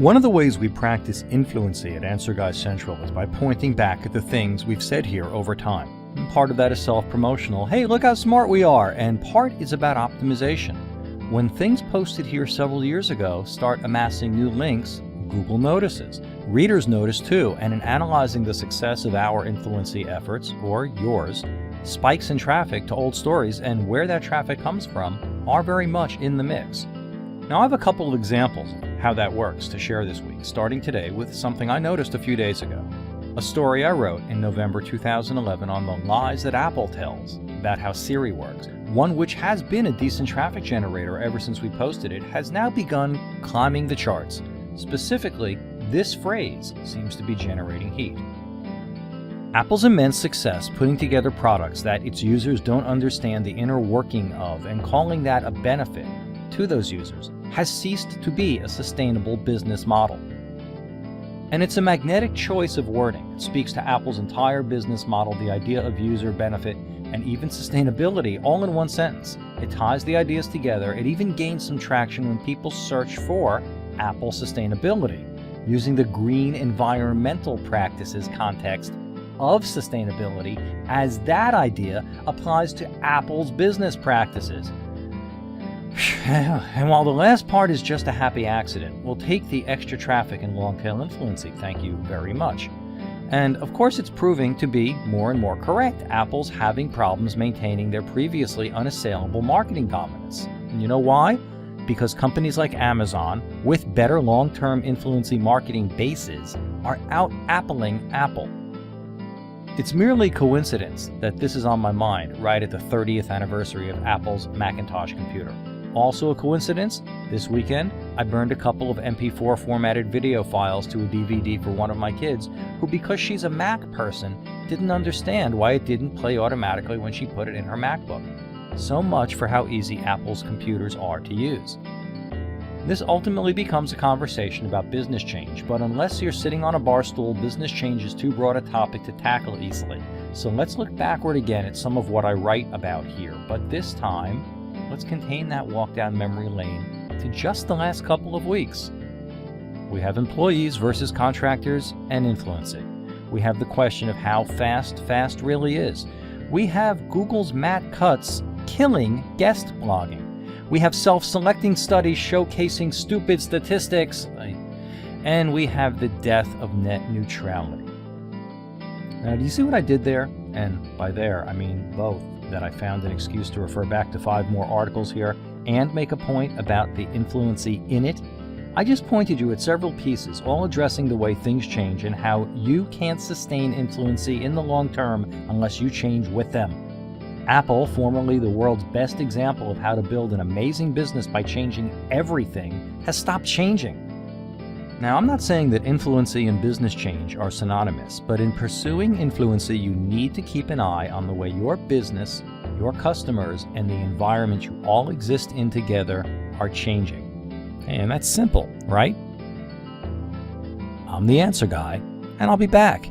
One of the ways we practice influency at Answer Guy Central is by pointing back at the things we've said here over time. And part of that is self-promotional, hey, look how smart we are, and part is about optimization. When things posted here several years ago start amassing new links, Google notices. Readers notice too, and in analyzing the success of our influency efforts, or yours, spikes in traffic to old stories and where that traffic comes from are very much in the mix. Now I have a couple of examples of how that works to share this week, starting today with something I noticed a few days ago. A story I wrote in November 2011 on the lies that Apple tells about how Siri works. One which has been a decent traffic generator ever since we posted it has now begun climbing the charts. Specifically, this phrase seems to be generating heat. Apple's immense success putting together products that its users don't understand the inner working of and calling that a benefit to those users has ceased to be a sustainable business model. And it's a magnetic choice of wording. It speaks to Apple's entire business model, the idea of user benefit, and even sustainability all in one sentence. It ties the ideas together. It even gains some traction when people search for Apple sustainability, using the green environmental practices context of sustainability as that idea applies to Apple's business practices. And while the last part is just a happy accident, we'll take the extra traffic and long-tail influencing, thank you very much. And of course it's proving to be more and more correct. Apple's having problems maintaining their previously unassailable marketing dominance. And you know why? Because companies like Amazon, with better long-term influencing marketing bases, are out-appling Apple. It's merely coincidence that this is on my mind right at the 30th anniversary of Apple's Macintosh computer. Also a coincidence, this weekend I burned a couple of MP4 formatted video files to a DVD for one of my kids who, because she's a Mac person, didn't understand why it didn't play automatically when she put it in her MacBook. So much for how easy Apple's computers are to use. This ultimately becomes a conversation about business change, but unless you're sitting on a bar stool, business change is too broad a topic to tackle easily. So let's look backward again at some of what I write about here, but this time, let's contain that walk down memory lane to just the last couple of weeks. We have employees versus contractors and influencing. We have the question of how fast really is. We have Google's Matt Cutts killing guest blogging. We have self-selecting studies showcasing stupid statistics. And we have the death of net neutrality. Now, do you see what I did there? And by there, I mean both. That I found an excuse to refer back to 5 more articles here and make a point about the influency in it. I just pointed you at several pieces, all addressing the way things change and how you can't sustain influency in the long term unless you change with them. Apple, formerly the world's best example of how to build an amazing business by changing everything, has stopped changing. Now, I'm not saying that influency and business change are synonymous, but in pursuing influency, you need to keep an eye on the way your business, your customers, and the environment you all exist in together are changing. And that's simple, right? I'm the Answer Guy, and I'll be back.